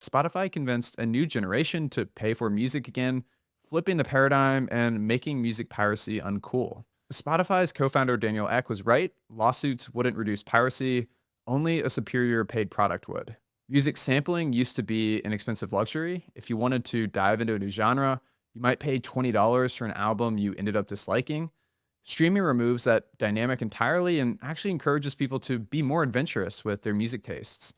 Spotify convinced a new generation to pay for music again, flipping the paradigm and making music piracy uncool. Spotify's co founder Daniel Ek was right. Lawsuits wouldn't reduce piracy, only a superior paid product would. Music sampling used to be an expensive luxury. If you wanted to dive into a new genre, you might pay $20 for an album you ended up disliking. Streaming removes that dynamic entirely and actually encourages people to be more adventurous with their music tastes.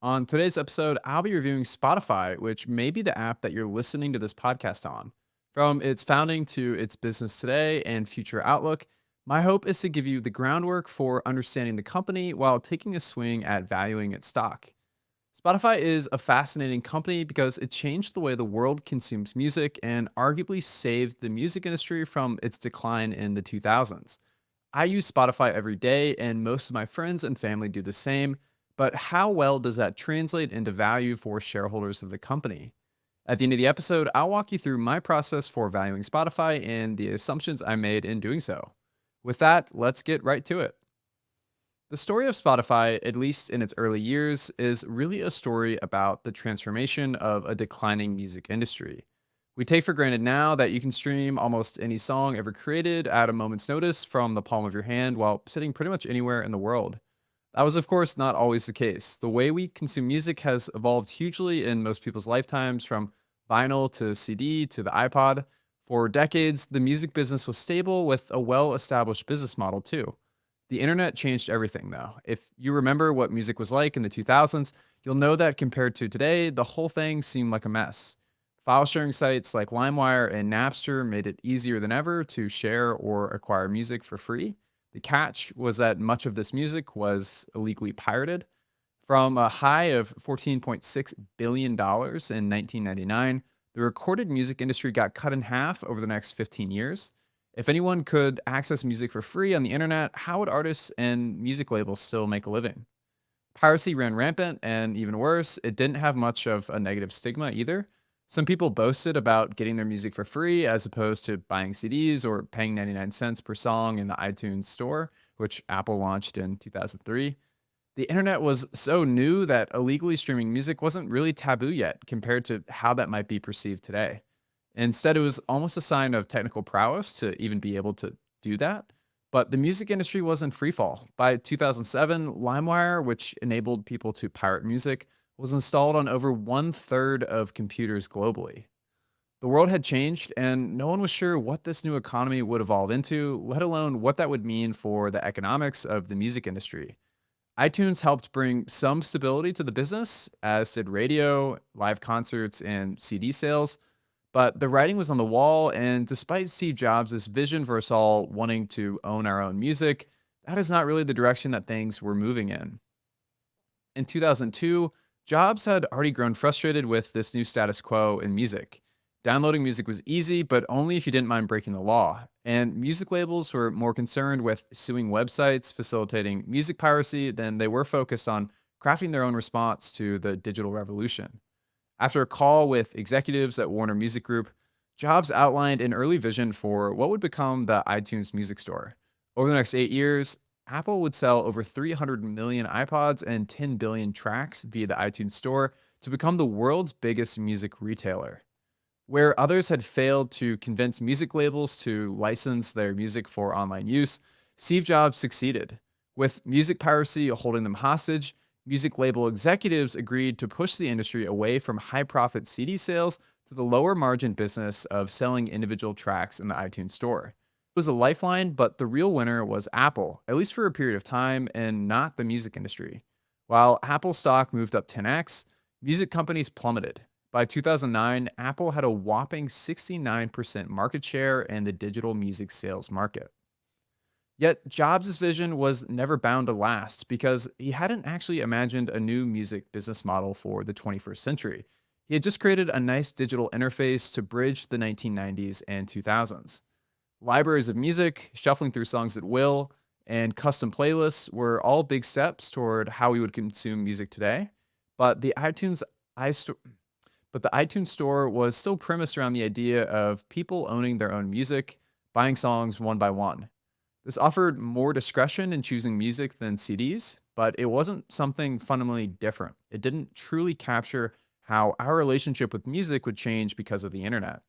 On today's episode, I'll be reviewing Spotify, which may be the app that you're listening to this podcast on. From its founding to its business today and future outlook, my hope is to give you the groundwork for understanding the company while taking a swing at valuing its stock. Spotify is a fascinating company because it changed the way the world consumes music and arguably saved the music industry from its decline in the 2000s. I use Spotify every day, and most of my friends and family do the same. But how well does that translate into value for shareholders of the company? At the end of the episode, I'll walk you through my process for valuing Spotify and the assumptions I made in doing so. With that, let's get right to it. The story of Spotify, at least in its early years, is really a story about the transformation of a declining music industry. We take for granted now that you can stream almost any song ever created at a moment's notice from the palm of your hand while sitting pretty much anywhere in the world. That was, of course, not always the case. The way we consume music has evolved hugely in most people's lifetimes, from vinyl to CD to the iPod. For decades, the music business was stable with a well established business model, too. The internet changed everything, though. If you remember what music was like in the 2000s, you'll know that compared to today, the whole thing seemed like a mess. File sharing sites like LimeWire and Napster made it easier than ever to share or acquire music for free. The catch was that much of this music was illegally pirated. From a high of $14.6 billion in 1999, the recorded music industry got cut in half over the next 15 years. If anyone could access music for free on the internet, how would artists and music labels still make a living? Piracy ran rampant, and even worse, it didn't have much of a negative stigma either. Some people boasted about getting their music for free as opposed to buying CDs or paying 99 cents per song in the iTunes store, which Apple launched in 2003. The internet was so new that illegally streaming music wasn't really taboo yet compared to how that might be perceived today. Instead, it was almost a sign of technical prowess to even be able to do that. But the music industry was in freefall. By 2007, LimeWire, which enabled people to pirate music, was installed on over one third of computers globally. The world had changed, and no one was sure what this new economy would evolve into, let alone what that would mean for the economics of the music industry. iTunes helped bring some stability to the business, as did radio, live concerts, and CD sales. But the writing was on the wall, and despite Steve Jobs' vision for us all wanting to own our own music, that is not really the direction that things were moving in. In 2002, Jobs had already grown frustrated with this new status quo in music. Downloading music was easy, but only if you didn't mind breaking the law. And music labels were more concerned with suing websites facilitating music piracy than they were focused on crafting their own response to the digital revolution. After a call with executives at Warner Music Group, Jobs outlined an early vision for what would become the iTunes Music Store. Over the next 8 years, Apple would sell over 300 million iPods and 10 billion tracks via the iTunes Store to become the world's biggest music retailer. Where others had failed to convince music labels to license their music for online use, Steve Jobs succeeded. With music piracy holding them hostage, music label executives agreed to push the industry away from high profit CD sales to the lower margin business of selling individual tracks in the iTunes Store. It was a lifeline, but the real winner was Apple, at least for a period of time, and not the music industry. While Apple stock moved up 10x, music companies plummeted. By 2009, Apple had a whopping 69% market share in the digital music sales market. Yet Jobs' vision was never bound to last because he hadn't actually imagined a new music business model for the 21st century. He had just created a nice digital interface to bridge the 1990s and 2000s. Libraries of music, shuffling through songs at will, and custom playlists were all big steps toward how we would consume music today. But the iStore, but the iTunes Store was still premised around the idea of people owning their own music, buying songs one by one. This offered more discretion in choosing music than CDs, but it wasn't something fundamentally different. It didn't truly capture how our relationship with music would change because of the internet.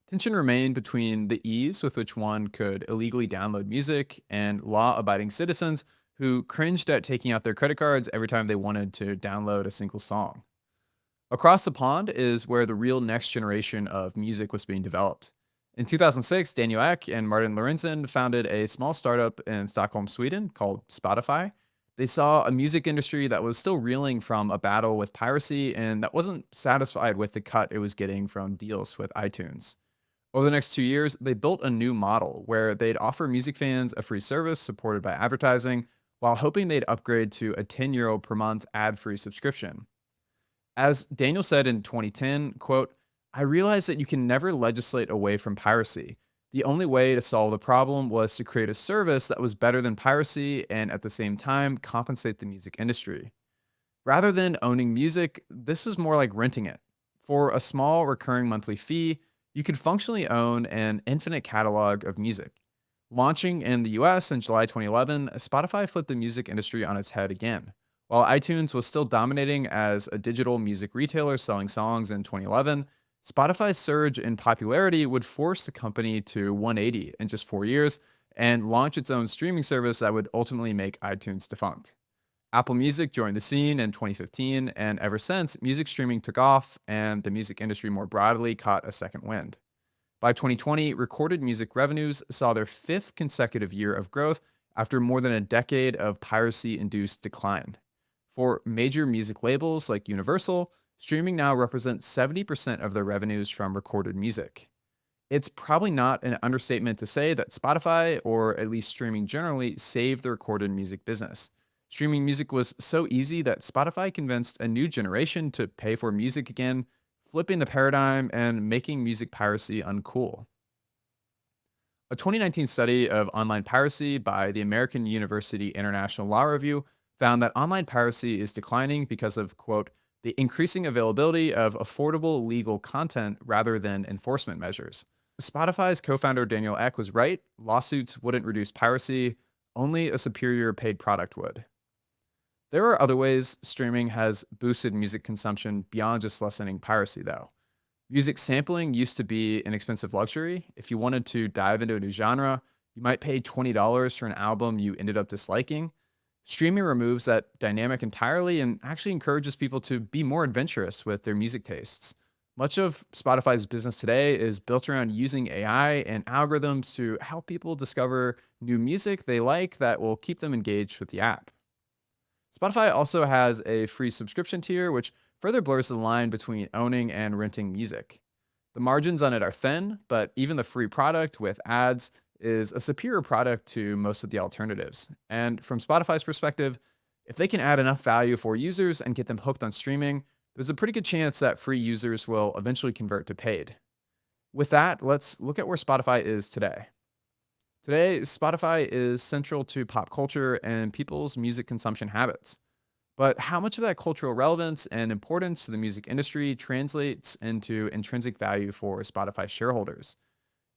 Tension remained between the ease with which one could illegally download music and law abiding citizens who cringed at taking out their credit cards every time they wanted to download a single song. Across the pond is where the real next generation of music was being developed. In 2006, Daniel Ek and Martin Lorentzen founded a small startup in Stockholm, Sweden called Spotify. They saw a music industry that was still reeling from a battle with piracy and that wasn't satisfied with the cut it was getting from deals with iTunes. Over the next 2 years, they built a new model where they'd offer music fans a free service supported by advertising while hoping they'd upgrade to a €10 per month ad free subscription. As Daniel said in 2010, quote, I realized that you can never legislate away from piracy. The only way to solve the problem was to create a service that was better than piracy and at the same time compensate the music industry. Rather than owning music, this was more like renting it. For a small recurring monthly fee, you could functionally own an infinite catalog of music. Launching in the US in July 2011, Spotify flipped the music industry on its head again. While iTunes was still dominating as a digital music retailer selling songs in 2011, Spotify's surge in popularity would force the company to 180 in just 4 years and launch its own streaming service that would ultimately make iTunes defunct. Apple Music joined the scene in 2015, and ever since, music streaming took off and the music industry more broadly caught a second wind. By 2020, recorded music revenues saw their fifth consecutive year of growth after more than a decade of piracy induced decline. For major music labels like Universal, streaming now represents 70% of their revenues from recorded music. It's probably not an understatement to say that Spotify, or at least streaming generally, saved the recorded music business. Streaming music was so easy that Spotify convinced a new generation to pay for music again, flipping the paradigm and making music piracy uncool. A 2019 study of online piracy by the American University International Law Review found that online piracy is declining because of, quote, the increasing availability of affordable legal content rather than enforcement measures. Spotify's co founder Daniel Ek was right. Lawsuits wouldn't reduce piracy, only a superior paid product would. There are other ways streaming has boosted music consumption beyond just lessening piracy, though. Music sampling used to be an expensive luxury. If you wanted to dive into a new genre, you might pay $20 for an album you ended up disliking. Streaming removes that dynamic entirely and actually encourages people to be more adventurous with their music tastes. Much of Spotify's business today is built around using AI and algorithms to help people discover new music they like that will keep them engaged with the app. Spotify also has a free subscription tier, which further blurs the line between owning and renting music. The margins on it are thin, but even the free product with ads is a superior product to most of the alternatives. And from Spotify's perspective, if they can add enough value for users and get them hooked on streaming, there's a pretty good chance that free users will eventually convert to paid. With that, let's look at where Spotify is today. Today, Spotify is central to pop culture and people's music consumption habits. But how much of that cultural relevance and importance to the music industry translates into intrinsic value for Spotify shareholders?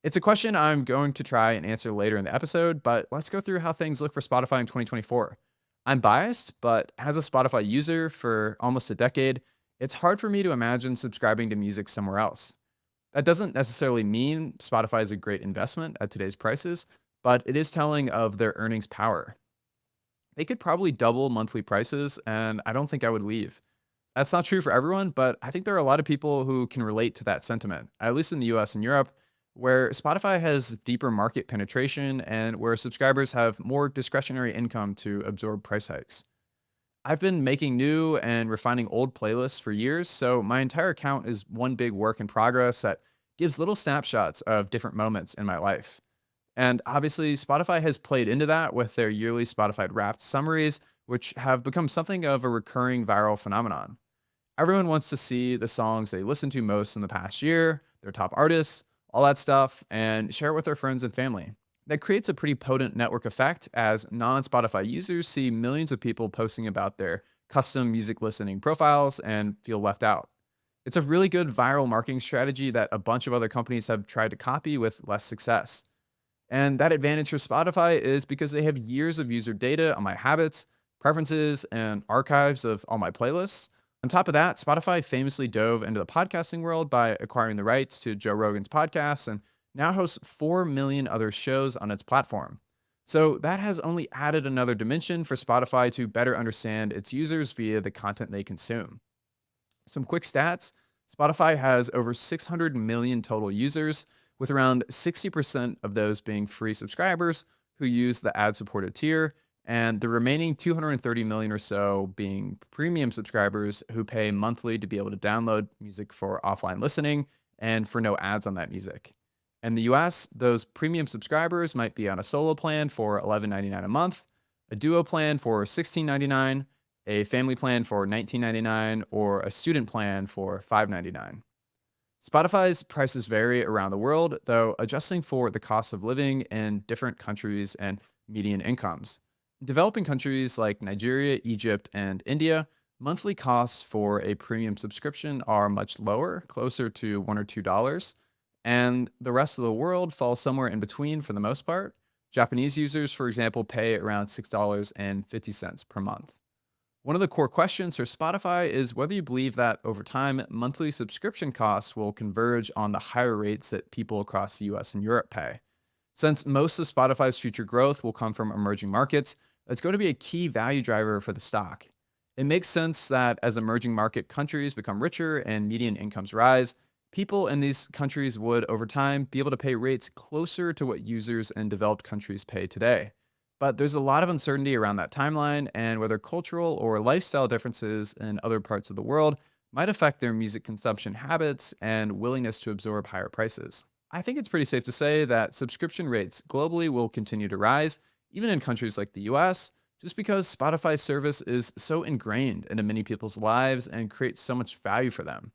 It's a question I'm going to try and answer later in the episode, but let's go through how things look for Spotify in 2024. I'm biased, but as a Spotify user for almost a decade, it's hard for me to imagine subscribing to music somewhere else. That doesn't necessarily mean Spotify is a great investment at today's prices, but it is telling of their earnings power. They could probably double monthly prices, and I don't think I would leave. That's not true for everyone, but I think there are a lot of people who can relate to that sentiment, at least in the US and Europe, where Spotify has deeper market penetration and where subscribers have more discretionary income to absorb price hikes. I've been making new and refining old playlists for years, so my entire account is one big work in progress that gives little snapshots of different moments in my life. And obviously, Spotify has played into that with their yearly Spotify Wrapped summaries, which have become something of a recurring viral phenomenon. Everyone wants to see the songs they listened to most in the past year, their top artists, all that stuff, and share it with their friends and family. That creates a pretty potent network effect as non Spotify users see millions of people posting about their custom music listening profiles and feel left out. It's a really good viral marketing strategy that a bunch of other companies have tried to copy with less success. And that advantage for Spotify is because they have years of user data on my habits, preferences, and archives of all my playlists. On top of that, Spotify famously dove into the podcasting world by acquiring the rights to Joe Rogan's podcast and now hosts 4 million other shows on its platform. So that has only added another dimension for Spotify to better understand its users via the content they consume. Some quick stats: Spotify has over 600 million total users, with around 60% of those being free subscribers who use the ad supported tier, and the remaining 230 million or so being premium subscribers who pay monthly to be able to download music for offline listening and for no ads on that music. In the US, those premium subscribers might be on a solo plan for $11.99 a month, a duo plan for $16.99, a family plan for $19.99, or a student plan for $5.99. Spotify's prices vary around the world, though adjusting for the cost of living in different countries and median incomes. In developing countries like Nigeria, Egypt, and India, monthly costs for a premium subscription are much lower, closer to $1 or $2, and the rest of the world falls somewhere in between for the most part. Japanese users, for example, pay around $6.50 per month. One of the core questions for Spotify is whether you believe that over time, monthly subscription costs will converge on the higher rates that people across the US and Europe pay. Since most of Spotify's future growth will come from emerging markets, it's going to be a key value driver for the stock. It makes sense that as emerging market countries become richer and median incomes rise, people in these countries would, over time, be able to pay rates closer to what users in developed countries pay today. But there's a lot of uncertainty around that timeline and whether cultural or lifestyle differences in other parts of the world might affect their music consumption habits and willingness to absorb higher prices. I think it's pretty safe to say that subscription rates globally will continue to rise, even in countries like the US, just because Spotify's service is so ingrained into many people's lives and creates so much value for them.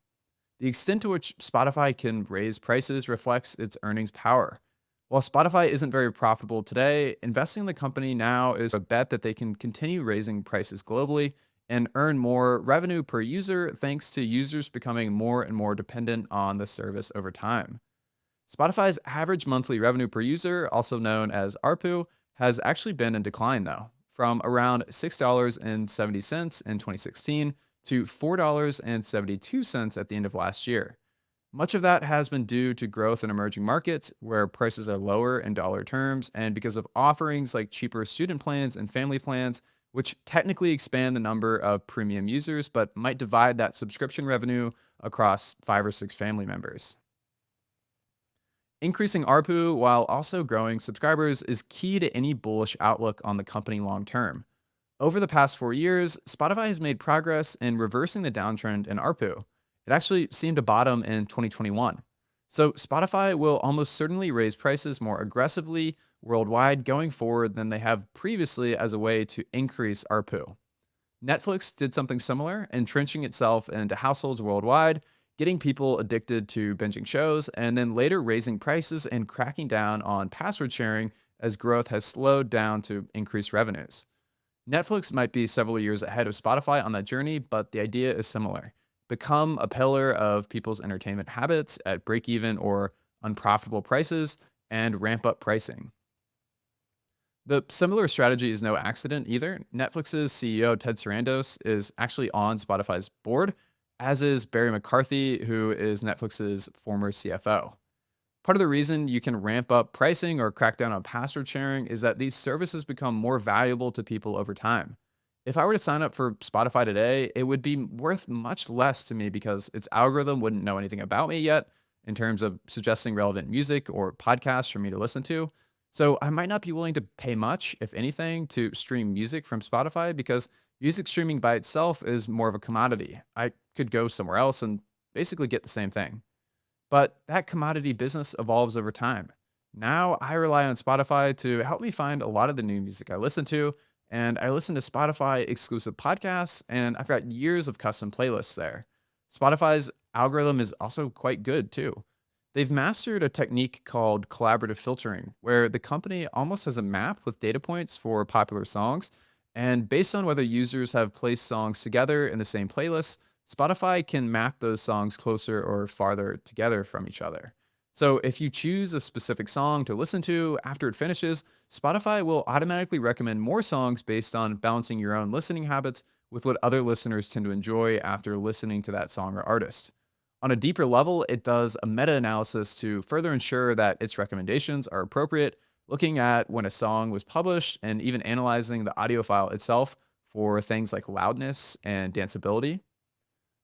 The extent to which Spotify can raise prices reflects its earnings power. While Spotify isn't very profitable today, investing in the company now is a bet that they can continue raising prices globally and earn more revenue per user thanks to users becoming more and more dependent on the service over time. Spotify's average monthly revenue per user, also known as ARPU, has actually been in decline though, from around $6.70 in 2016 to $4.72 at the end of last year. Much of that has been due to growth in emerging markets where prices are lower in dollar terms and because of offerings like cheaper student plans and family plans, which technically expand the number of premium users but might divide that subscription revenue across 5 or 6 family members. Increasing ARPU while also growing subscribers is key to any bullish outlook on the company long term. Over the past 4 years, Spotify has made progress in reversing the downtrend in ARPU. It actually seemed to bottom in 2021. So Spotify will almost certainly raise prices more aggressively worldwide going forward than they have previously as a way to increase ARPU. Netflix did something similar, entrenching itself into households worldwide, getting people addicted to binging shows, and then later raising prices and cracking down on password sharing as growth has slowed down to increase revenues. Netflix might be several years ahead of Spotify on that journey, but the idea is similar. Become a pillar of people's entertainment habits at break even or unprofitable prices and ramp up pricing. The similar strategy is no accident either. Netflix's CEO, Ted Sarandos, is actually on Spotify's board, as is Barry McCarthy, who is Netflix's former CFO. Part of the reason you can ramp up pricing or crack down on password sharing is that these services become more valuable to people over time. If I were to sign up for Spotify today, it would be worth much less to me because its algorithm wouldn't know anything about me yet in terms of suggesting relevant music or podcasts for me to listen to. So I might not be willing to pay much, if anything, to stream music from Spotify because music streaming by itself is more of a commodity. I could go somewhere else and basically get the same thing. But that commodity business evolves over time. Now I rely on Spotify to help me find a lot of the new music I listen to, and I listen to Spotify exclusive podcasts, and I've got years of custom playlists there. Spotify's algorithm is also quite good too. They've mastered a technique called collaborative filtering, where the company almost has a map with data points for popular songs, and based on whether users have placed songs together in the same playlist, Spotify can map those songs closer or farther together from each other. So if you choose a specific song to listen to after it finishes, Spotify will automatically recommend more songs based on balancing your own listening habits with what other listeners tend to enjoy after listening to that song or artist. On a deeper level, it does a meta analysis to further ensure that its recommendations are appropriate, looking at when a song was published and even analyzing the audio file itself for things like loudness and danceability.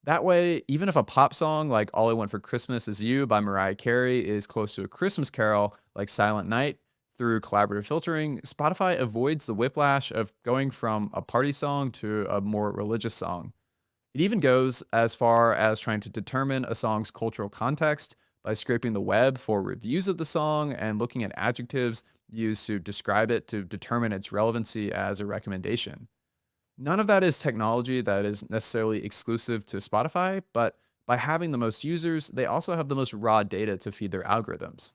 That way, even if a pop song like All I Want for Christmas Is You by Mariah Carey is close to a Christmas carol like Silent Night, through collaborative filtering, Spotify avoids the whiplash of going from a party song to a more religious song. It even goes as far as trying to determine a song's cultural context by scraping the web for reviews of the song and looking at adjectives used to describe it to determine its relevancy as a recommendation. None of that is technology that is necessarily exclusive to Spotify, but by having the most users, they also have the most raw data to feed their algorithms.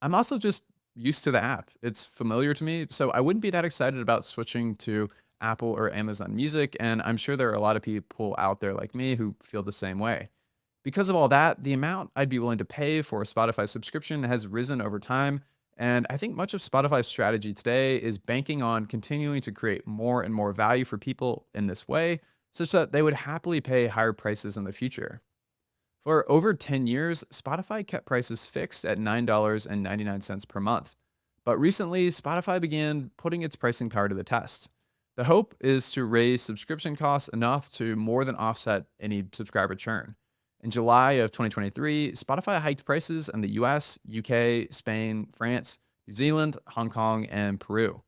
I'm also just used to the app. It's familiar to me, so I wouldn't be that excited about switching to Apple or Amazon Music, and I'm sure there are a lot of people out there like me who feel the same way. Because of all that, the amount I'd be willing to pay for a Spotify subscription has risen over time, and I think much of Spotify's strategy today is banking on continuing to create more and more value for people in this way, such that they would happily pay higher prices in the future. For over 10 years, Spotify kept prices fixed at $9.99 per month. But recently, Spotify began putting its pricing power to the test. The hope is to raise subscription costs enough to more than offset any subscriber churn. In July of 2023, Spotify hiked prices in the US, UK, Spain, France, New Zealand, Hong Kong, and Peru.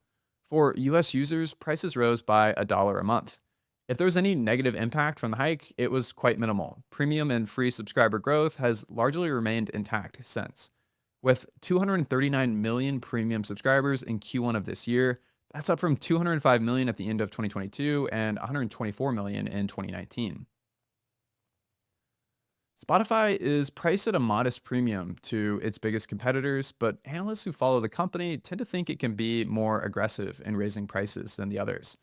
For US users, prices rose by $1 a month. If there was any negative impact from the hike, it was quite minimal. Premium and free subscriber growth has largely remained intact since. With 239 million premium subscribers in Q1 of this year, that's up from 205 million at the end of 2022 and 124 million in 2019. Spotify is priced at a modest premium to its biggest competitors, but analysts who follow the company tend to think it can be more aggressive in raising prices than the others.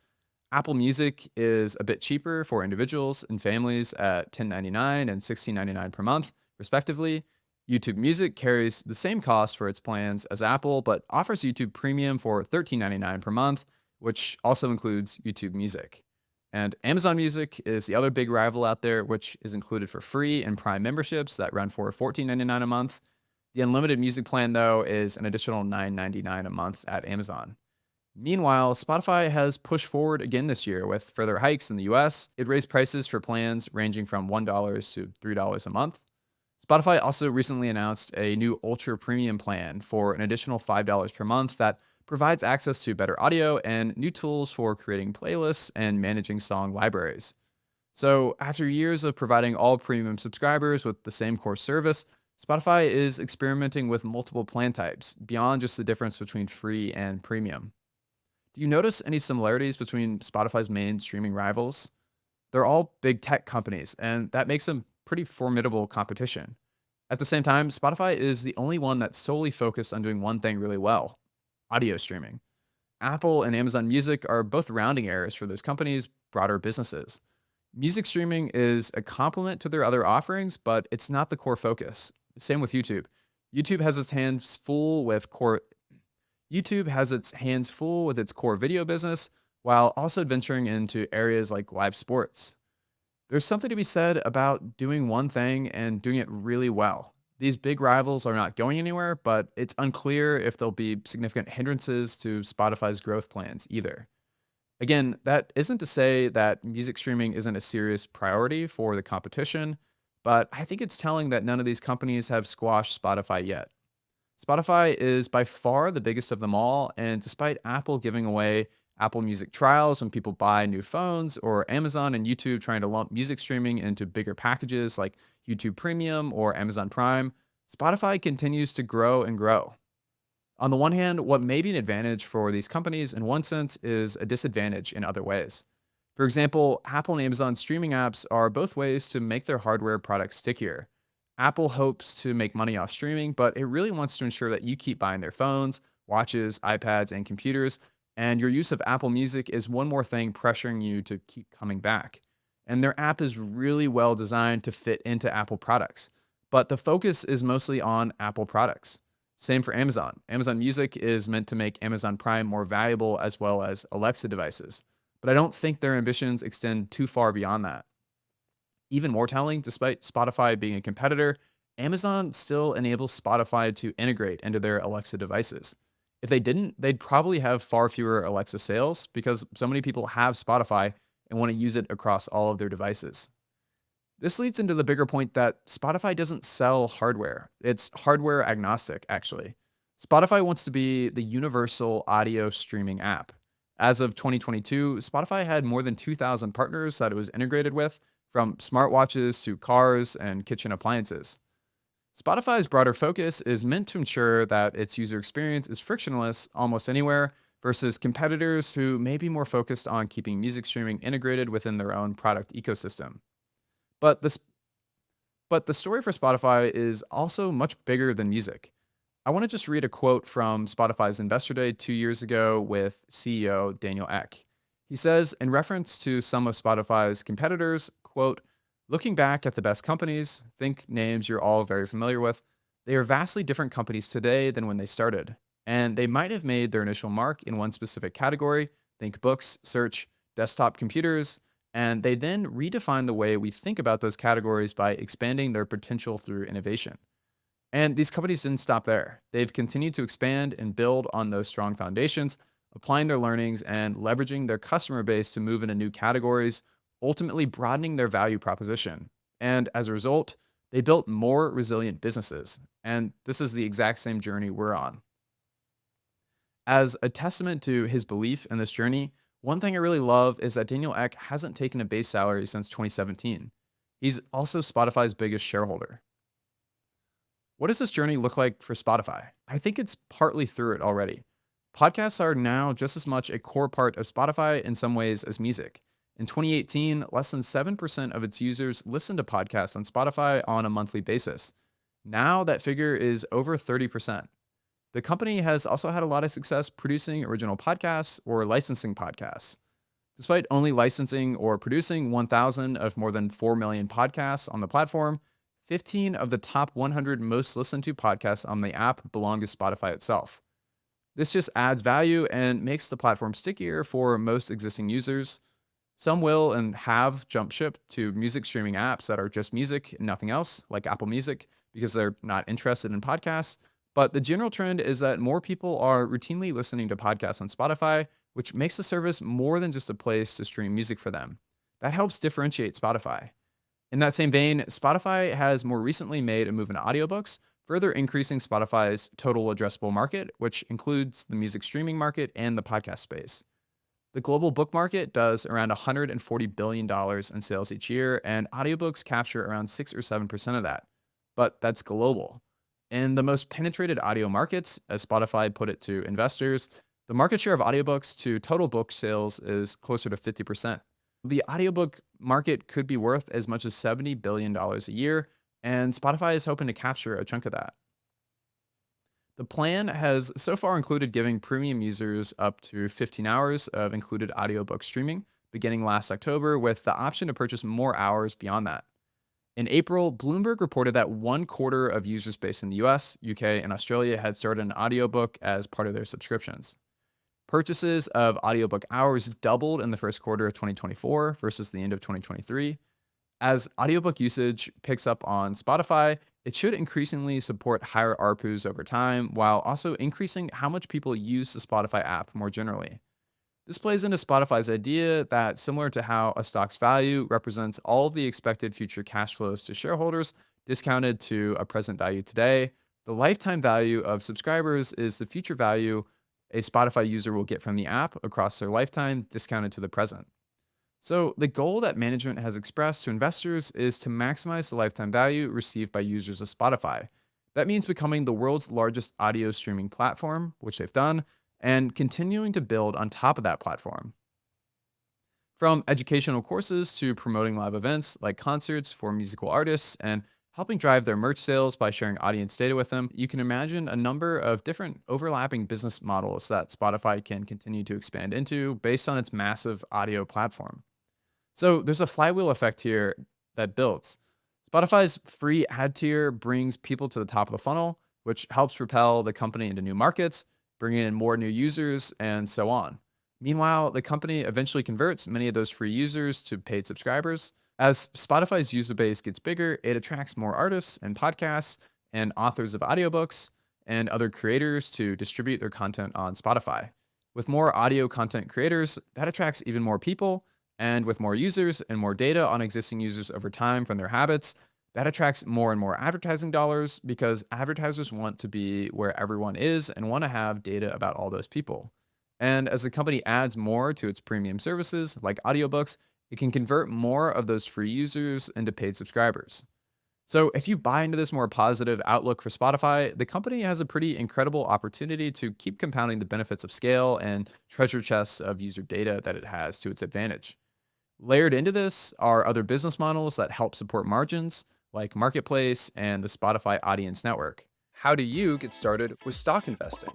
Apple Music is a bit cheaper for individuals and families at $10.99 and $16.99 per month, respectively. YouTube Music carries the same cost for its plans as Apple, but offers YouTube Premium for $13.99 per month, which also includes YouTube Music. And Amazon Music is the other big rival out there, which is included for free and Prime memberships that run for $14.99 a month. The unlimited music plan, though, is an additional $9.99 a month at Amazon. Meanwhile, Spotify has pushed forward again this year with further hikes in the US. It raised prices for plans ranging from $1 to $3 a month. Spotify also recently announced a new ultra premium plan for an additional $5 per month that provides access to better audio and new tools for creating playlists and managing song libraries. So, after years of providing all premium subscribers with the same core service, Spotify is experimenting with multiple plan types beyond just the difference between free and premium. Do you notice any similarities between Spotify's main streaming rivals? They're all big tech companies, and that makes them pretty formidable competition. At the same time, Spotify is the only one that's solely focused on doing one thing really well: audio streaming. Apple and Amazon Music are both rounding errors for those companies' broader businesses. Music streaming is a complement to their other offerings, but it's not the core focus. Same with YouTube. YouTube has its hands full with core YouTube has its hands full with its core video business while also venturing into areas like live sports. There's something to be said about doing one thing and doing it really well. These big rivals are not going anywhere, but it's unclear if there'll be significant hindrances to Spotify's growth plans either. Again, that isn't to say that music streaming isn't a serious priority for the competition, but I think it's telling that none of these companies have squashed Spotify yet. Spotify is by far the biggest of them all, and despite Apple giving away Apple Music trials when people buy new phones, or Amazon and YouTube trying to lump music streaming into bigger packages like YouTube Premium or Amazon Prime, Spotify continues to grow and grow. On the one hand, what may be an advantage for these companies in one sense is a disadvantage in other ways. For example, Apple and Amazon streaming apps are both ways to make their hardware products stickier. Apple hopes to make money off streaming, but it really wants to ensure that you keep buying their phones, watches, iPads, and computers, and your use of Apple Music is one more thing pressuring you to keep coming back. And their app is really well designed to fit into Apple products. but the focus is mostly on Apple products. Same for Amazon. Amazon Music is meant to make Amazon Prime more valuable as well as Alexa devices. But I don't think their ambitions extend too far beyond that. Even more telling, despite Spotify being a competitor, Amazon still enables Spotify to integrate into their Alexa devices. If they didn't, they'd probably have far fewer Alexa sales because so many people have Spotify and want to use it across all of their devices. This leads into the bigger point that Spotify doesn't sell hardware. It's hardware agnostic, actually. Spotify wants to be the universal audio streaming app. As of 2022, Spotify had more than 2,000 partners that it was integrated with, from smartwatches to cars and kitchen appliances. Spotify's broader focus is meant to ensure that its user experience is frictionless almost anywhere versus competitors who may be more focused on keeping music streaming integrated within their own product ecosystem. But this but the story for Spotify is also much bigger than music. I want to just read a quote from Spotify's Investor Day 2 years ago with CEO Daniel Ek. He says, in reference to some of Spotify's competitors, quote, looking back at the best companies, think names you're all very familiar with, they are vastly different companies today than when they started. And they might have made their initial mark in one specific category, think books, search, desktop computers, and they then redefine the way we think about those categories by expanding their potential through innovation. And these companies didn't stop there. They've continued to expand and build on those strong foundations, applying their learnings and leveraging their customer base to move into new categories, ultimately broadening their value proposition. And as a result, they built more resilient businesses. And this is the exact same journey we're on. As a testament to his belief in this journey, one thing I really love is that Daniel Ek hasn't taken a base salary since 2017. He's also Spotify's biggest shareholder. What does this journey look like for Spotify? I think it's partly through it already. Podcasts are now just as much a core part of Spotify in some ways as music. In 2018, less than 7% of its users listened to podcasts on Spotify on a monthly basis. Now that figure is over 30%. The company has also had a lot of success producing original podcasts or licensing podcasts. Despite only licensing or producing 1,000 of more than 4 million podcasts on the platform, 15 of the top 100 most listened to podcasts on the app belong to Spotify itself. This just adds value and makes the platform stickier for most existing users. Some will and have jump ship to music streaming apps that are just music and nothing else, like Apple Music, because they're not interested in podcasts. But the general trend is that more people are routinely listening to podcasts on Spotify, which makes the service more than just a place to stream music for them. That helps differentiate Spotify. In that same vein, Spotify has more recently made a move into audiobooks, further increasing Spotify's total addressable market, which includes the music streaming market and the podcast space. The global book market does around $140 billion in sales each year, and audiobooks capture around 6 or 7% of that. But that's global. In the most penetrated audio markets, as Spotify put it to investors, the market share of audiobooks to total book sales is closer to 50%. The audiobook market could be worth as much as $70 billion a year, and Spotify is hoping to capture a chunk of that. The plan has so far included giving premium users up to 15 hours of included audiobook streaming, beginning last October, with the option to purchase more hours beyond that. In April, Bloomberg reported that 1/4 of users based in the US, UK, and Australia had started an audiobook as part of their subscriptions. Purchases of audiobook hours doubled in the first quarter of 2024 versus the end of 2023. As audiobook usage picks up on Spotify, it should increasingly support higher ARPUs over time, while also increasing how much people use the Spotify app more generally. This plays into Spotify's idea that, similar to how a stock's value represents all of the expected future cash flows to shareholders discounted to a present value today, the lifetime value of subscribers is the future value a Spotify user will get from the app across their lifetime discounted to the present. So, the goal that management has expressed to investors is to maximize the lifetime value received by users of Spotify. That means becoming the world's largest audio streaming platform, which they've done, and continuing to build on top of that platform. From educational courses to promoting live events like concerts for musical artists and helping drive their merch sales by sharing audience data with them, you can imagine a number of different overlapping business models that Spotify can continue to expand into based on its massive audio platform. So there's a flywheel effect here that builds. Spotify's free ad tier brings people to the top of the funnel, which helps propel the company into new markets, bringing in more new users, and so on. Meanwhile, the company eventually converts many of those free users to paid subscribers. As Spotify's user base gets bigger, it attracts more artists and podcasts and authors of audiobooks and other creators to distribute their content on Spotify. With more audio content creators, that attracts even more people. And with more users and more data on existing users over time from their habits, that attracts more and more advertising dollars because advertisers want to be where everyone is and want to have data about all those people. And as the company adds more to its premium services, like audiobooks, it can convert more of those free users into paid subscribers. So, if you buy into this more positive outlook for Spotify, the company has a pretty incredible opportunity to keep compounding the benefits of scale and treasure chests of user data that it has to its advantage. Layered into this are other business models that help support margins, like Marketplace and the Spotify Audience Network. How do you get started with stock investing?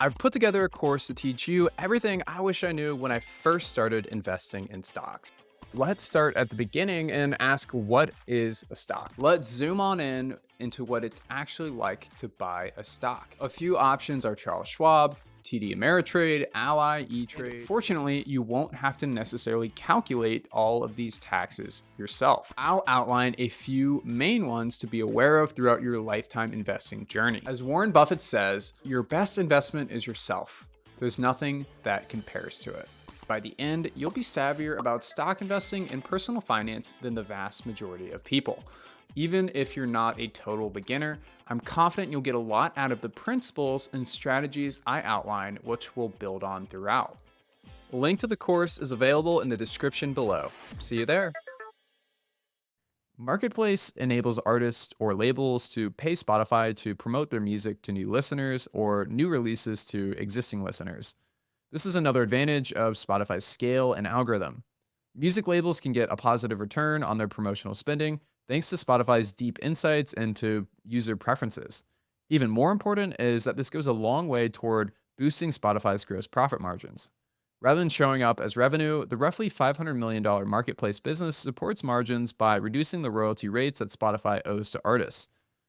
I've put together a course to teach you everything I wish I knew when I first started investing in stocks. Let's start at the beginning and ask, what is a stock? Let's zoom on in into what it's actually like to buy a stock. A few options are Charles Schwab, TD Ameritrade, Ally, E-Trade. Fortunately, you won't have to necessarily calculate all of these taxes yourself. I'll outline a few main ones to be aware of throughout your lifetime investing journey. As Warren Buffett says, your best investment is yourself. There's nothing that compares to it. By the end, you'll be savvier about stock investing and personal finance than the vast majority of people. Even if you're not a total beginner, I'm confident you'll get a lot out of the principles and strategies I outline, which we'll build on throughout. A link to the course is available in the description below. See you there. Marketplace enables artists or labels to pay Spotify to promote their music to new listeners or new releases to existing listeners. This is another advantage of Spotify's scale and algorithm. Music labels can get a positive return on their promotional spending thanks to Spotify's deep insights into user preferences. Even more important is that this goes a long way toward boosting Spotify's gross profit margins. Rather than showing up as revenue, the roughly $500 million marketplace business supports margins by reducing the royalty rates that Spotify owes to artists.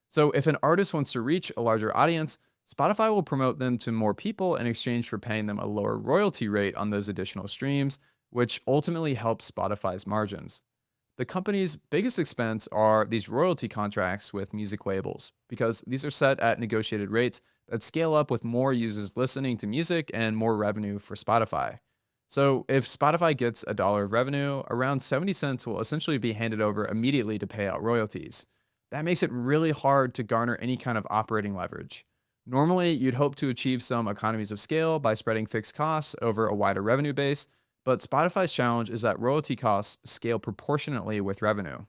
So if an artist wants to reach a larger audience, Spotify will promote them to more people in exchange for paying them a lower royalty rate on those additional streams, which ultimately helps Spotify's margins. The company's biggest expense are these royalty contracts with music labels, because these are set at negotiated rates that scale up with more users listening to music and more revenue for Spotify. So if Spotify gets a dollar of revenue, around 70 cents will essentially be handed over immediately to pay out royalties. That makes it really hard to garner any kind of operating leverage. Normally, you'd hope to achieve some economies of scale by spreading fixed costs over a wider revenue base, but Spotify's challenge is that royalty costs scale proportionately with revenue.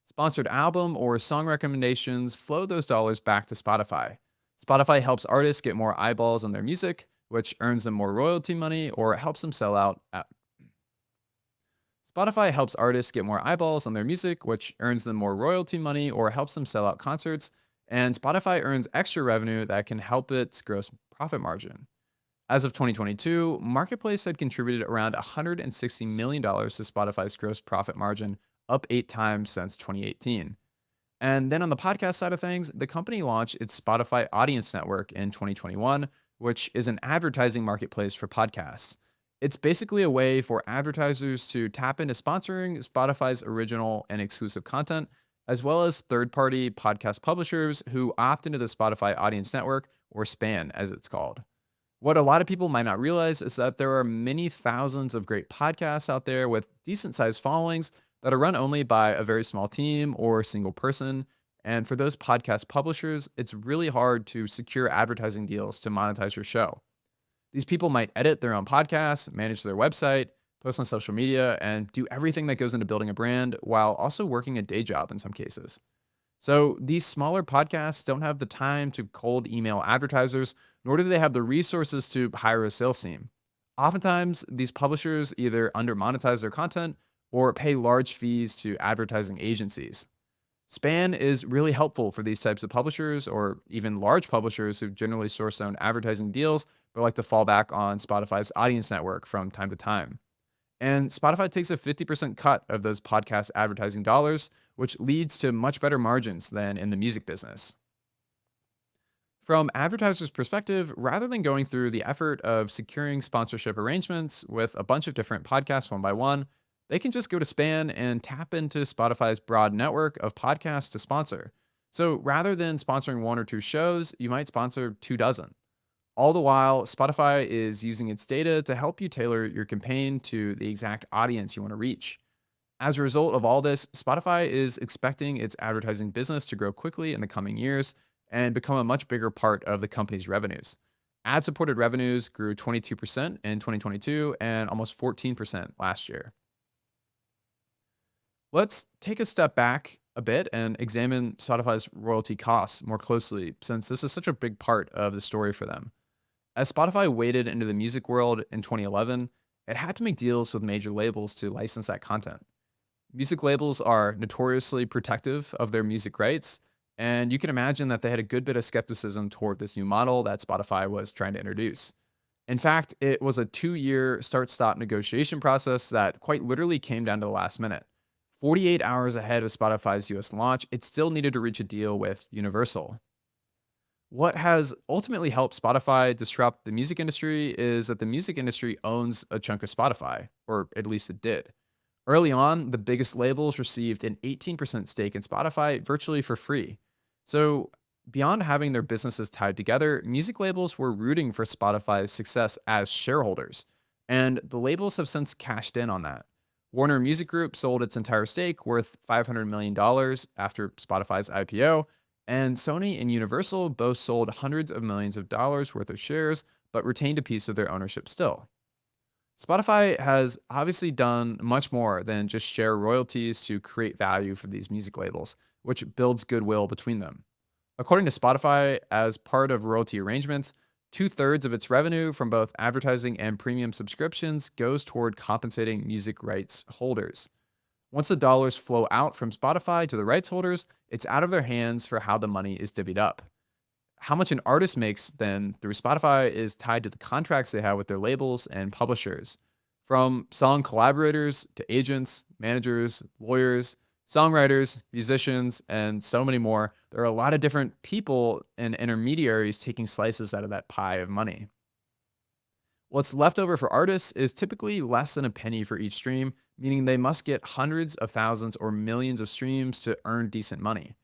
Sponsored album or song recommendations flow those dollars back to Spotify. Spotify helps artists get more eyeballs on their music, which earns them more royalty money or helps them sell out. Spotify helps artists get more eyeballs on their music, which earns them more royalty money or helps them sell out concerts. And Spotify earns extra revenue that can help its gross profit margin. As of 2022, Marketplace had contributed around $160 million to Spotify's gross profit margin, up 8 times since 2018. And then on the podcast side of things, the company launched its Spotify Audience Network in 2021, which is an advertising marketplace for podcasts. It's basically a way for advertisers to tap into sponsoring Spotify's original and exclusive content, as well as third-party podcast publishers who opt into the Spotify Audience Network, or SPAN as it's called. What a lot of people might not realize is that there are many thousands of great podcasts out there with decent-sized followings that are run only by a very small team or a single person. And for those podcast publishers, it's really hard to secure advertising deals to monetize your show. These people might edit their own podcasts, manage their website, post on social media, and do everything that goes into building a brand while also working a day job in some cases. So these smaller podcasts don't have the time to cold email advertisers, nor do they have the resources to hire a sales team. Oftentimes, these publishers either under-monetize their content or pay large fees to advertising agencies. Span is really helpful for these types of publishers or even large publishers who generally source their own advertising deals but like to fall back on Spotify's audience network from time to time. And Spotify takes a 50% cut of those podcast advertising dollars, which leads to much better margins than in the music business. From advertisers' perspective, rather than going through the effort of securing sponsorship arrangements with a bunch of different podcasts one by one, they can just go to Span and tap into Spotify's broad network of podcasts to sponsor. So rather than sponsoring one or two shows, you might sponsor 2 dozen. All the while, Spotify is using its data to help you tailor your campaign to the exact audience you want to reach. As a result of all this, Spotify is expecting its advertising business to grow quickly in the coming years and become a much bigger part of the company's revenues. Ad supported revenues grew 22% in 2022 and almost 14% last year. Let's take a step back a bit and examine Spotify's royalty costs more closely, since this is such a big part of the story for them. As Spotify waded into the music world in 2011, it had to make deals with major labels to license that content. Music labels are notoriously protective of their music rights, and you can imagine that they had a good bit of skepticism toward this new model that Spotify was trying to introduce. In fact, it was a 2 year start stop negotiation process that quite literally came down to the last minute. 48 hours ahead of Spotify's US launch, it still needed to reach a deal with Universal. What has ultimately helped Spotify disrupt the music industry is that the music industry owns a chunk of Spotify, or at least it did. Early on, the biggest labels received an 18% stake in Spotify virtually for free. So, beyond having their businesses tied together, music labels were rooting for Spotify's success as shareholders. And the labels have since cashed in on that. Warner Music Group sold its entire stake worth $500 million after Spotify's IPO, and Sony and Universal both sold hundreds of millions of dollars worth of shares, but retained a piece of their ownership still. Spotify has obviously done much more than just share royalties to create value for these music labels, which builds goodwill between them. According to Spotify, as part of royalty arrangements, two-thirds of its revenue from both advertising and premium subscriptions goes toward compensating music rights holders. Once the dollars flow out from Spotify to the rights holders, it's out of their hands for how the money is divvied up. How much an artist makes then through Spotify is tied to the contracts they have with their labels and publishers. From song collaborators to agents, managers, lawyers, songwriters, musicians, and so many more, there are a lot of different people and intermediaries taking slices out of that pie of money. What's left over for artists is typically less than a penny for each stream, meaning they must get hundreds of thousands or millions of streams to earn decent money.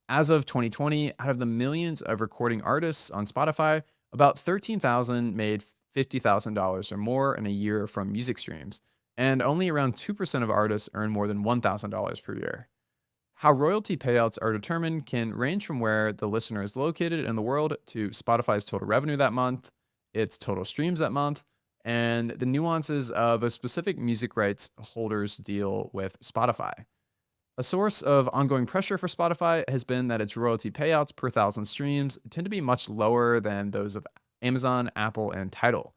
As of 2020, out of the millions of recording artists on Spotify, about 13,000 made $50,000 or more in a year from music streams, and only around 2% of artists earn more than $1,000 per year. How royalty payouts are determined can range from where the listener is located in the world to Spotify's total revenue that month, its total streams that month, and the nuances of a specific music rights holder's deal with Spotify. A source of ongoing pressure for Spotify has been that its royalty payouts per thousand streams tend to be much lower than those of Amazon, Apple, and Tidal.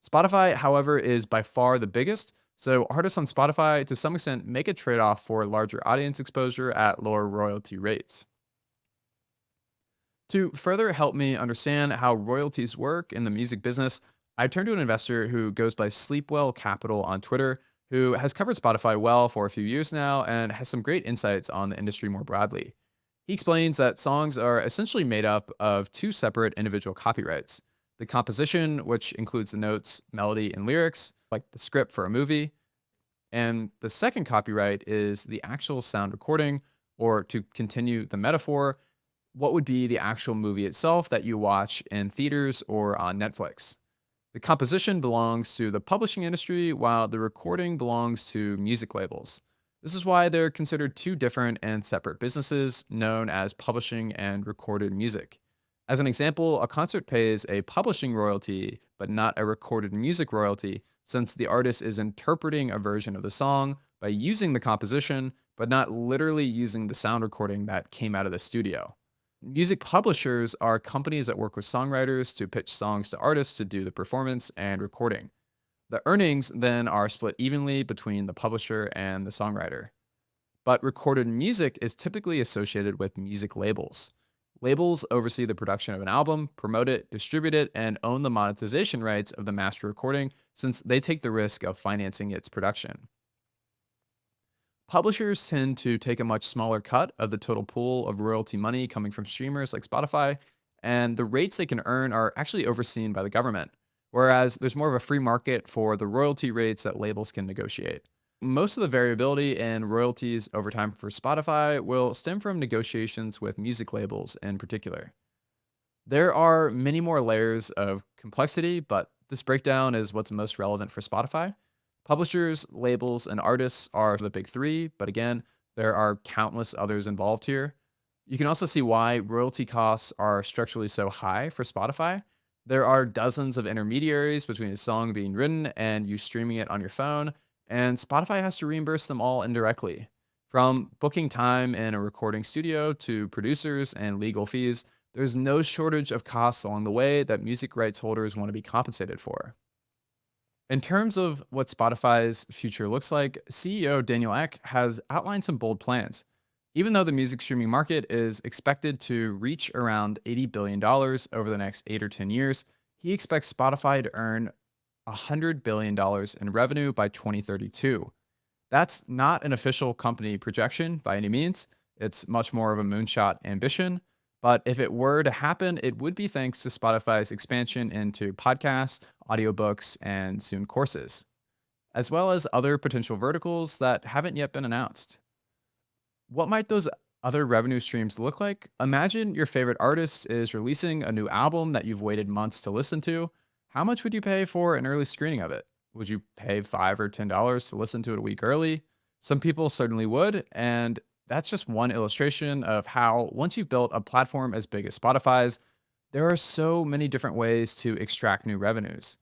Spotify, however, is by far the biggest, so artists on Spotify to some extent make a trade off for larger audience exposure at lower royalty rates. To further help me understand how royalties work in the music business, I turned to an investor who goes by Sleepwell Capital on Twitter, who has covered Spotify well for a few years now and has some great insights on the industry more broadly. He explains that songs are essentially made up of two separate individual copyrights: the composition, which includes the notes, melody, and lyrics, like the script for a movie, and the second copyright is the actual sound recording, or to continue the metaphor, what would be the actual movie itself that you watch in theaters or on Netflix. The composition belongs to the publishing industry, while the recording belongs to music labels. This is why they're considered two different and separate businesses known as publishing and recorded music. As an example, a concert pays a publishing royalty, but not a recorded music royalty, since the artist is interpreting a version of the song by using the composition, but not literally using the sound recording that came out of the studio. Music publishers are companies that work with songwriters to pitch songs to artists to do the performance and recording. The earnings then are split evenly between the publisher and the songwriter. But recorded music is typically associated with music labels. Labels oversee the production of an album, promote it, distribute it, and own the monetization rights of the master recording since they take the risk of financing its production. Publishers tend to take a much smaller cut of the total pool of royalty money coming from streamers like Spotify, and the rates they can earn are actually overseen by the government, whereas there's more of a free market for the royalty rates that labels can negotiate. Most of the variability in royalties over time for Spotify will stem from negotiations with music labels in particular. There are many more layers of complexity, but this breakdown is what's most relevant for Spotify. Publishers, labels, and artists are the big three, but again, there are countless others involved here. You can also see why royalty costs are structurally so high for Spotify. There are dozens of intermediaries between a song being written and you streaming it on your phone, and Spotify has to reimburse them all indirectly. From booking time in a recording studio to producers and legal fees, there's no shortage of costs along the way that music rights holders want to be compensated for. In terms of what Spotify's future looks like, CEO Daniel Ek has outlined some bold plans. Even though the music streaming market is expected to reach around $80 billion dollars over the next 8 or 10 years, he expects Spotify to earn $100 billion dollars in revenue by 2032. That's not an official company projection by any means. It's much more of a moonshot ambition. But if it were to happen, it would be thanks to Spotify's expansion into podcasts, audiobooks, and soon courses, as well as other potential verticals that haven't yet been announced. What might those other revenue streams look like? Imagine your favorite artist is releasing a new album that you've waited months to listen to. How much would you pay for an early screening of it? Would you pay $5 or $10 to listen to it a week early? Some people certainly would, and that's just one illustration of how, once you've built a platform as big as Spotify's, there are so many different ways to extract new revenues.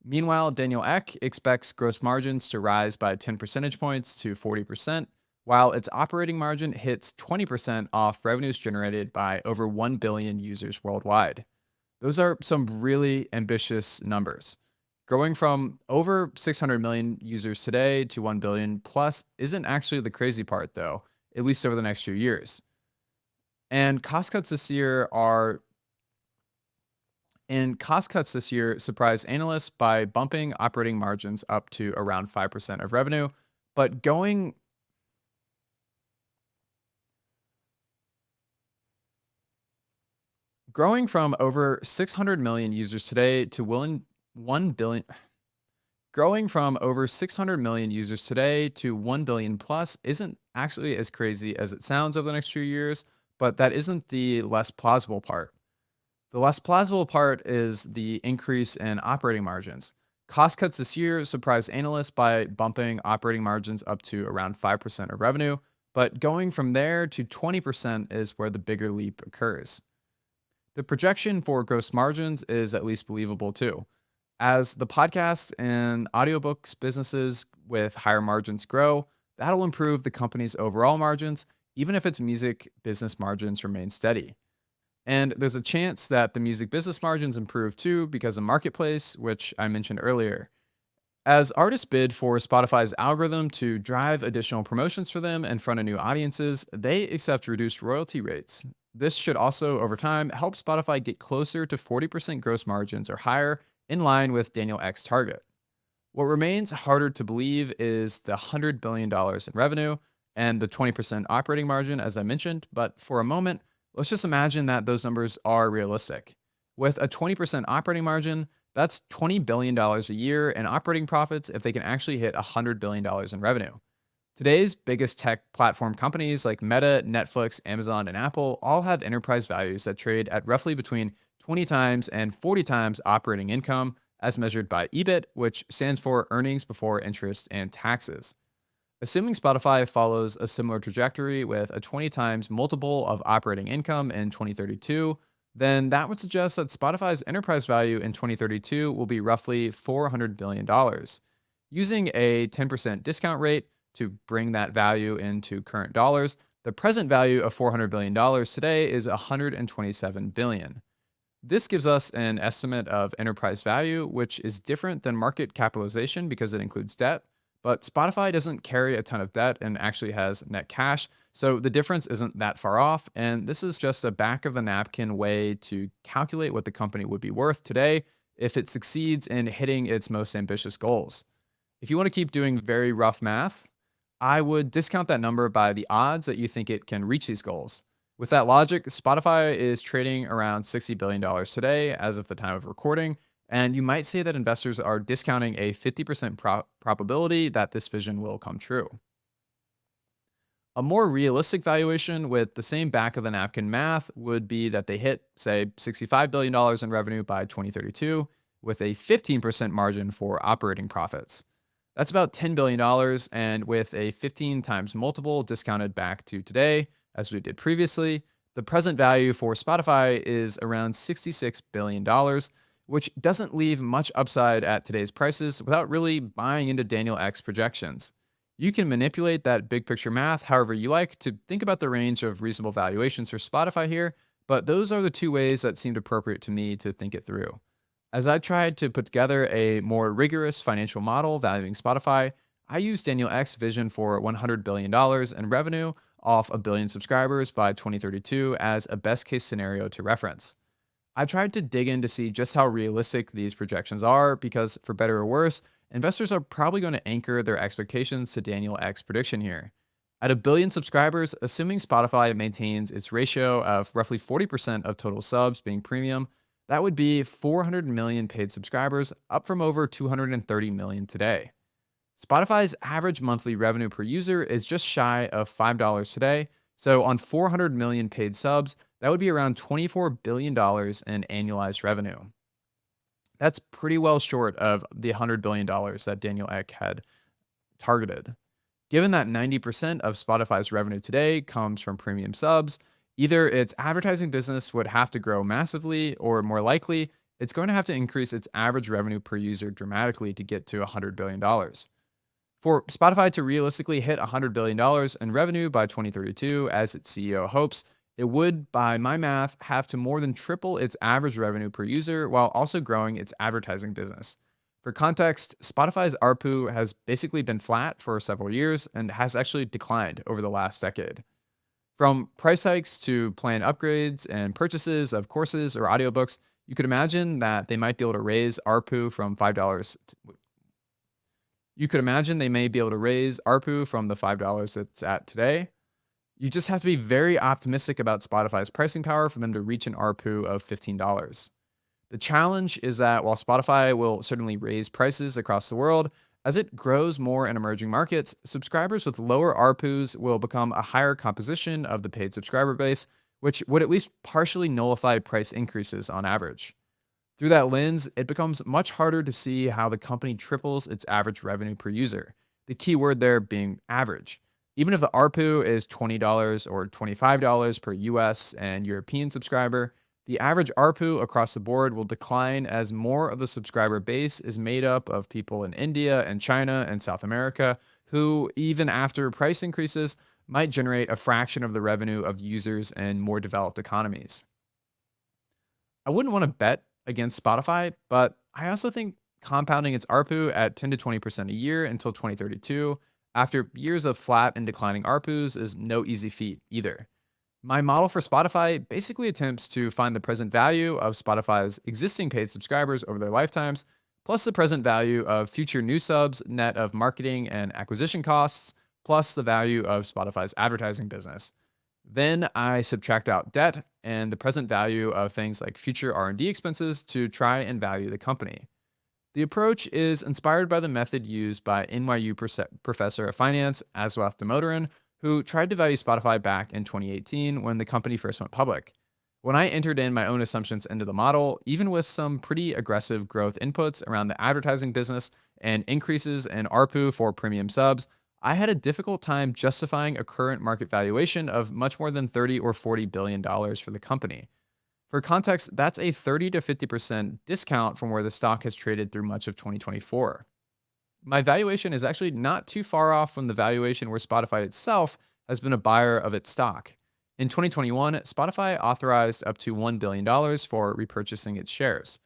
Meanwhile, Daniel Ek expects gross margins to rise by 10 percentage points to 40%, while its operating margin hits 20% off revenues generated by over 1 billion users worldwide. Those are some really ambitious numbers. Growing from over 600 million users today to 1 billion plus isn't actually the crazy part, though, at least over the next few years. And cost cuts this year are and cost cuts this year surprised analysts by bumping operating margins up to around 5% of revenue, but growing from over 600 million users today to 1 billion growing from over 600 million users today to 1 billion plus isn't actually as crazy as it sounds over the next few years, but that isn't the less plausible part. The less plausible part is the increase in operating margins. Cost cuts this year surprised analysts by bumping operating margins up to around 5% of revenue, but going from there to 20% is where the bigger leap occurs. The projection for gross margins is at least believable too. As the podcast and audiobooks businesses with higher margins grow, that'll improve the company's overall margins, even if its music business margins remain steady. And there's a chance that the music business margins improve too because of Marketplace, which I mentioned earlier. As artists bid for Spotify's algorithm to drive additional promotions for them in front of new audiences, they accept reduced royalty rates. This should also, over time, help Spotify get closer to 40% gross margins or higher, in line with Daniel Ek's target. What remains harder to believe is the $100 billion dollars in revenue and the 20% operating margin, as I mentioned, but for a moment, let's just imagine that those numbers are realistic. With a 20% operating margin, that's $20 billion dollars a year in operating profits if they can actually hit $100 billion dollars in revenue. Today's biggest tech platform companies like Meta, Netflix, Amazon, and Apple all have enterprise values that trade at roughly between 20 times and 40 times operating income, as measured by EBIT, which stands for earnings before interest and taxes. Assuming Spotify follows a similar trajectory with a 20 times multiple of operating income in 2032, then that would suggest that Spotify's enterprise value in 2032 will be roughly $400 billion dollars. Using a 10% discount rate to bring that value into current dollars, the present value of $400 billion dollars today is $127 billion dollars. This gives us an estimate of enterprise value, which is different than market capitalization because it includes debt, But Spotify doesn't carry a ton of debt and actually has net cash, so the difference isn't that far off. And this is just a back of the napkin way to calculate what the company would be worth today if it succeeds in hitting its most ambitious goals. If you want to keep doing very rough math, I would discount that number by the odds that you think it can reach these goals. With that logic, Spotify is trading around $60 billion dollars today as of the time of recording, and you might say that investors are discounting a 50% probability that this vision will come true. A more realistic valuation with the same back of the napkin math would be that they hit, say, $65 billion dollars in revenue by 2032 with a 15% margin for operating profits. That's about $10 billion, dollars, and with a 15 times multiple discounted back to today, as we did previously, the present value for Spotify is around $66 billion, dollars, which doesn't leave much upside at today's prices without really buying into Daniel Ek's projections. You can manipulate that big picture math however you like to think about the range of reasonable valuations for Spotify here, but those are the two ways that seemed appropriate to me to think it through. As I tried to put together a more rigorous financial model valuing Spotify, I used Daniel Ek's vision for $100 billion dollars in revenue off a billion subscribers by 2032 as a best case scenario to reference. I tried to dig in to see just how realistic these projections are because, for better or worse, investors are probably going to anchor their expectations to Daniel Ek's prediction here. At a billion subscribers, assuming Spotify maintains its ratio of roughly 40% of total subs being premium, that would be 400 million paid subscribers, up from over 230 million today. Spotify's average monthly revenue per user is just shy of $5 today, so on 400 million paid subs, that would be around $24 billion dollars in annualized revenue. That's pretty well short of the $100 billion dollars that Daniel Ek had targeted. Given that 90% of Spotify's revenue today comes from premium subs, either its advertising business would have to grow massively, or more likely, it's going to have to increase its average revenue per user dramatically to get to $100 billion. dollars. For Spotify to realistically hit $100 billion dollars in revenue by 2032, as its CEO hopes, it would, by my math, have to more than triple its average revenue per user while also growing its advertising business. For context, Spotify's ARPU has basically been flat for several years and has actually declined over the last decade. From price hikes to plan upgrades and purchases of courses or audiobooks, you could imagine that they might be able to raise ARPU from $5. You could imagine they may be able to raise ARPU from the $5 it's at today. You just have to be very optimistic about Spotify's pricing power for them to reach an ARPU of $15. The challenge is that while Spotify will certainly raise prices across the world, as it grows more in emerging markets, subscribers with lower ARPUs will become a higher composition of the paid subscriber base, which would at least partially nullify price increases on average. Through that lens, it becomes much harder to see how the company triples its average revenue per user, the key word there being average. Even if the ARPU is $20 or $25 per US and European subscriber, the average ARPU across the board will decline as more of the subscriber base is made up of people in India and China and South America who, even after price increases, might generate a fraction of the revenue of users in more developed economies. I wouldn't want to bet against Spotify, but I also think compounding its ARPU at 10 to 20% a year until 2032, after years of flat and declining ARPUs, is no easy feat either. My model for Spotify basically attempts to find the present value of Spotify's existing paid subscribers over their lifetimes, plus the present value of future new subs, net of marketing and acquisition costs, plus the value of Spotify's advertising business. Then I subtract out debt and the present value of things like future R&D expenses to try and value the company. The approach is inspired by the method used by NYU professor of finance Aswath Damodaran, who tried to value Spotify back in 2018 when the company first went public. When I entered in my own assumptions into the model, even with some pretty aggressive growth inputs around the advertising business and increases in ARPU for premium subs, I had a difficult time justifying a current market valuation of much more than 30 or 40 billion dollars for the company. For context, that's a 30 to 50% discount from where the stock has traded through much of 2024. My valuation is actually not too far off from the valuation where Spotify itself has been a buyer of its stock. In 2021, Spotify authorized up to $1 billion for repurchasing its shares.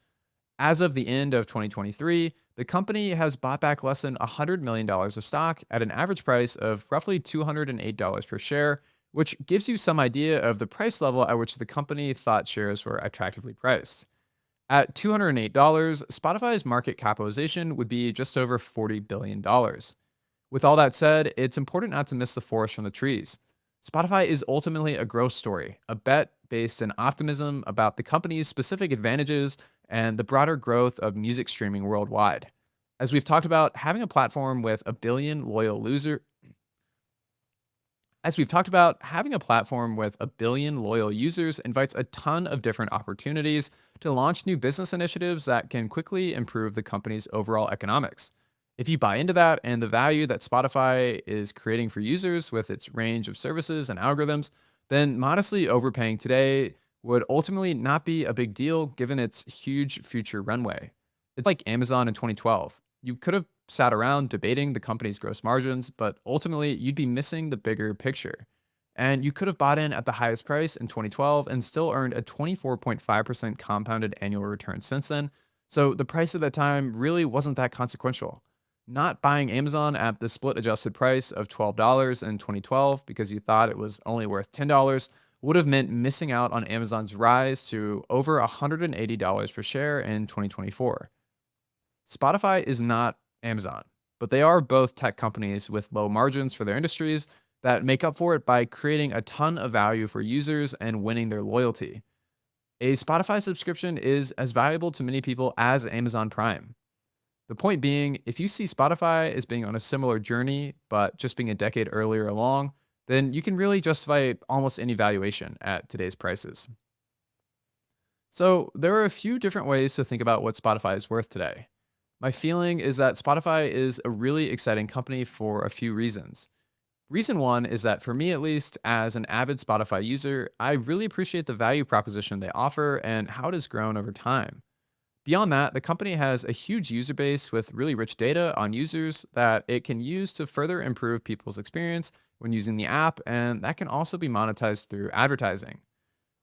As of the end of 2023, The company has bought back less than $100 million dollars of stock at an average price of roughly $208 per share, which gives you some idea of the price level at which the company thought shares were attractively priced. At $208, Spotify's market capitalization would be just over $40 billion. dollars. With all that said, it's important not to miss the forest from the trees. Spotify is ultimately a growth story, a bet based in optimism about the company's specific advantages and the broader growth of music streaming worldwide. As we've talked about, having a platform with a billion loyal loser as we've talked about, having a platform with a billion loyal users invites a ton of different opportunities to launch new business initiatives that can quickly improve the company's overall economics. If you buy into that and the value that Spotify is creating for users with its range of services and algorithms, then modestly overpaying today would ultimately not be a big deal given its huge future runway. It's like Amazon in 2012. You could have sat around debating the company's gross margins, but ultimately you'd be missing the bigger picture. And you could have bought in at the highest price in 2012 and still earned a 24.5% compounded annual return since then. So the price at that time really wasn't that consequential. Not buying Amazon at the split adjusted price of $12 in 2012 because you thought it was only worth $10 would have meant missing out on Amazon's rise to over $180 per share in 2024. Spotify is not Amazon, but they are both tech companies with low margins for their industries that make up for it by creating a ton of value for users and winning their loyalty. A Spotify subscription is as valuable to many people as Amazon Prime. The point being, if you see Spotify as being on a similar journey, but just being a decade earlier along, then you can really justify almost any valuation at today's prices. So, there are a few different ways to think about what Spotify is worth today. My feeling is that Spotify is a really exciting company for a few reasons. Reason one is that for me, at least, as an avid Spotify user, I really appreciate the value proposition they offer and how it has grown over time. Beyond that, the company has a huge user base with really rich data on users that it can use to further improve people's experience when using the app, and that can also be monetized through advertising.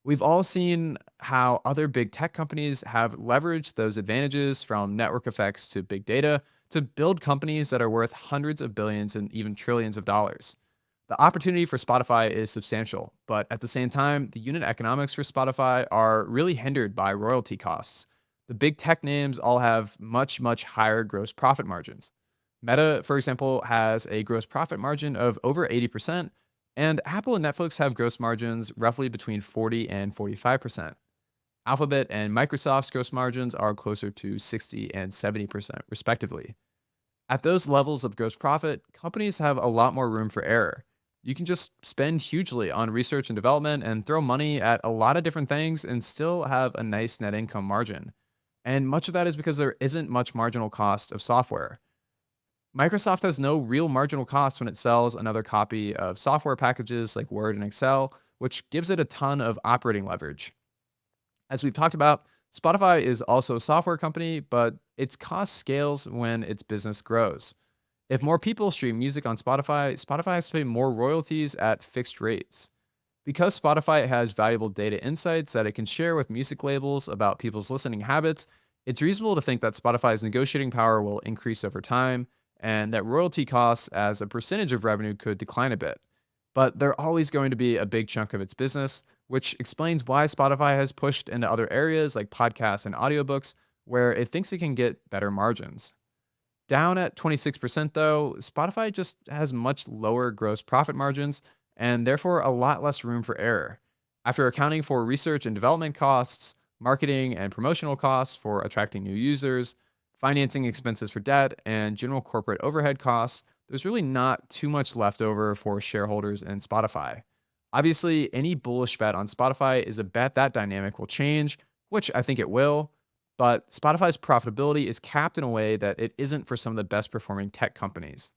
We've all seen how other big tech companies have leveraged those advantages from network effects to big data to build companies that are worth hundreds of billions and even trillions of dollars. The opportunity for Spotify is substantial, but at the same time, the unit economics for Spotify are really hindered by royalty costs. The big tech names all have much, much higher gross profit margins. Meta, for example, has a gross profit margin of over 80%, and Apple and Netflix have gross margins roughly between 40 and 45%. Alphabet and Microsoft's gross margins are closer to 60 and 70%, respectively. At those levels of gross profit, companies have a lot more room for error. You can just spend hugely on research and development and throw money at a lot of different things and still have a nice net income margin. And much of that is because there isn't much marginal cost of software. Microsoft has no real marginal cost when it sells another copy of software packages like Word and Excel, which gives it a ton of operating leverage. As we've talked about, Spotify is also a software company, but its cost scales when its business grows. If more people stream music on Spotify, Spotify has to pay more royalties at fixed rates. Because Spotify has valuable data insights that it can share with music labels about people's listening habits, it's reasonable to think that Spotify's negotiating power will increase over time and that royalty costs as a percentage of revenue could decline a bit. But they're always going to be a big chunk of its business, which explains why Spotify has pushed into other areas like podcasts and audiobooks where it thinks it can get better margins. Down at 26%, though, Spotify just has much lower gross profit margins and therefore a lot less room for error. After accounting for research and development costs, marketing and promotional costs for attracting new users, financing expenses for debt, and general corporate overhead costs, there's really not too much left over for shareholders in Spotify. Obviously, any bullish bet on Spotify is a bet that dynamic will change, which I think it will, but Spotify's profitability is capped in a way that it isn't for some of the best performing tech companies.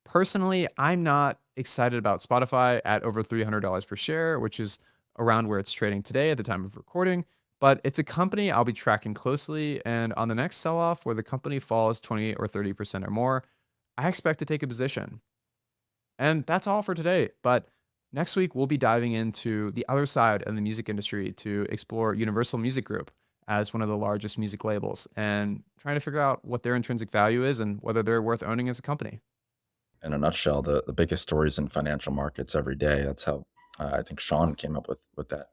Personally, I'm not excited about Spotify at over $300 per share, which is around where it's trading today at the time of recording, but it's a company I'll be tracking closely, and on the next sell off where the company falls 20 or 30% or more, I expect to take a position. And that's all for today. But next week, we'll be diving into the other side of the music industry to explore Universal Music Group as one of the largest music labels and trying to figure out what their intrinsic value is and whether they're worth owning as a company. In a nutshell, the biggest stories in financial markets every day. That's how I think Sean came up with that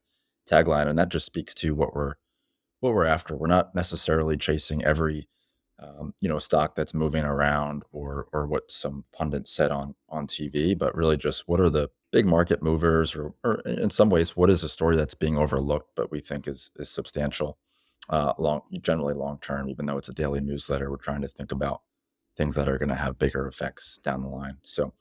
tagline, and that just speaks to what we're after. We're not necessarily chasing every stock that's moving around or what some pundits said on TV, but really just what are the big market movers, or in some ways, what is a story that's being overlooked but we think is substantial, generally long term. Even though it's a daily newsletter, we're trying to think about things that are going to have bigger effects down the line. So